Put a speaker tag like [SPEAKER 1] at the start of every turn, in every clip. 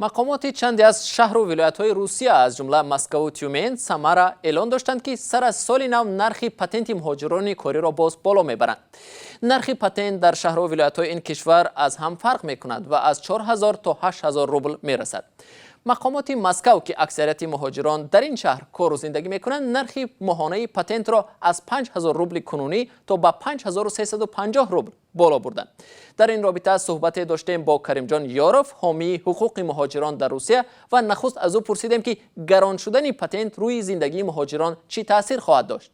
[SPEAKER 1] مقامات چندی از شهر و ولایت‌های روسیه از جمله مسکو و تیومن سمارا اعلان داشتند که سر از سال نو نرخ پتنت مهاجران کاری را باز بالا میبرند. نرخ پتنت در شهر و ولایت‌های این کشور از هم فرق میکند و از 4000 تا 8000 روبل میرسد. مقامات مسکو که اکثریت مهاجران در این شهر کار و زندگی میکنند نرخ ماهانه پتنت را از 5000 روبل کنونی تا به 5350 روبل بالا بردند. در این رابطه صحبت داشتیم با کریمجان یاروف، حامی حقوق مهاجران در روسیه و نخست از او پرسیدیم که گران شدن پتنت روی زندگی مهاجران چی تاثیر خواهد داشت.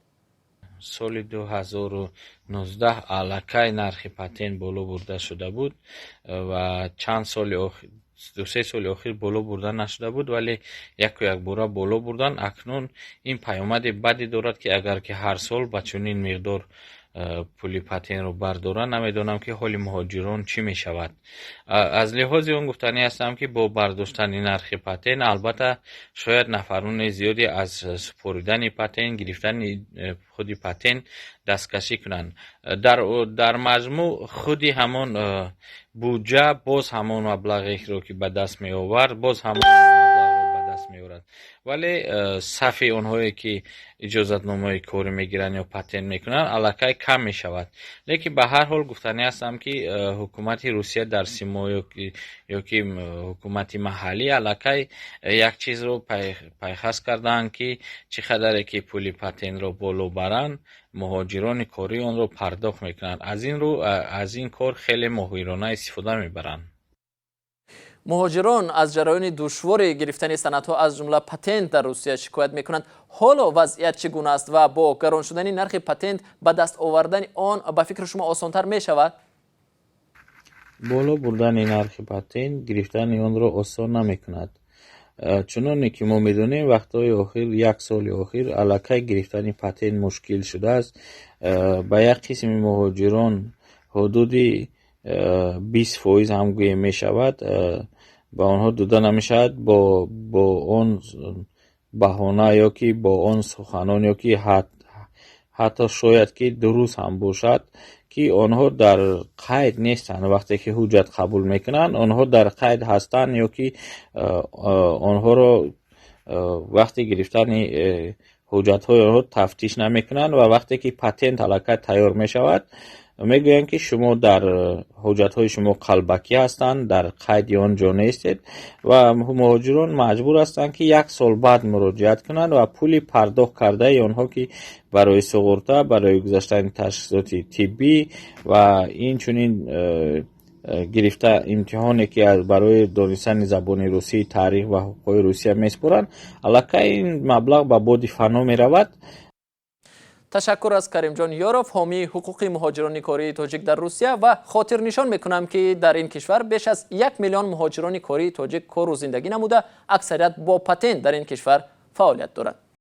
[SPEAKER 2] سال 2019 علاکای نرخ پتنت بالا برده شده بود و چند سال دو سه سال اخیر بالا بردن نشده بود، ولی یک باره بالا بردن. اکنون این پیامد بدی دارد که اگر که هر سال با چنین مقدار پولی پتنت رو بردارن، نمیدونم که حال مهاجران چی می شود. از لحاظ اون گفتنی هستم که با برداشتن نرخ پتنت البته شاید نفرون زیادی از سپردن پتنت، گرفتن خودی پتنت دستکشی کنند. در مجموع خودی همون بودجه باز همون مبلغی رو که به دست می آورد باز همون مبلغ رو به دست می آورد، ولی صف اونهایی که اجازت نامه کاری میگیرن یا پتنت میکنن الکی کم می شود. لیکن به هر حال گفتنی هستم که حکومت روسیه در سیما یا که حکومت محلی الکی یک چیز رو پیخست کردن که چقدر که پولی پتنت رو بالا برن مهاجران کاری آن رو پرداخت میکنند. از این کار خیلی ماهرانه استفاده میبرند.
[SPEAKER 1] مهاجران از جریان دشوار گرفتن سندها از جمله پتنت در روسیه شکایت میکنند. حالا وضعیت چگونه است و با گران شدن نرخ پتنت به دست آوردن آن به فکر شما آسانتر می شود؟
[SPEAKER 2] بالا بردن نرخ پتنت گرفتن آن را آسان نمیکند. چنانه که ما میدونیم وقتهای اخیر یک سال اخیر الکی گرفتن پتنت مشکل شده است. به یک قسم مهاجران حدودی 20% هم گویه می شود با آنها داده نمی شود با آن بهانه یا که با آن سخنان یا که حتی شاید که درست هم باشد که آنها در قید نیستند. وقتی که حجت قبول میکنن آنها در قید هستند یا که آنها را وقتی گرفتن حجت های آنها تفتیش نمیکنن و وقتی که پتنت الکی تیار میشود میگویند که شما در حجت های شما قلبکی هستند، در قید آنجا نیستید و مهاجران مجبور هستند که یک سال بعد مراجعت کنند و پولی پرداخت کرده آنها که برای سقورته، برای گذاشتن تشخیصات طبی و این چنین گرفته امتحانی که برای دانستن زبان روسی، تاریخ و حقوق روسیه میسپرند الکی این مبلغ به باد فنا میرود.
[SPEAKER 1] تشکر از کریمجان یاروف، حامی حقوق مهاجران کاری تاجیک در روسیه و خاطر نشان میکنم که در این کشور بیش از 1 میلیون مهاجران کاری تاجیک کار و زندگی نموده، اکثریت با پتنت در این کشور فعالیت دارند.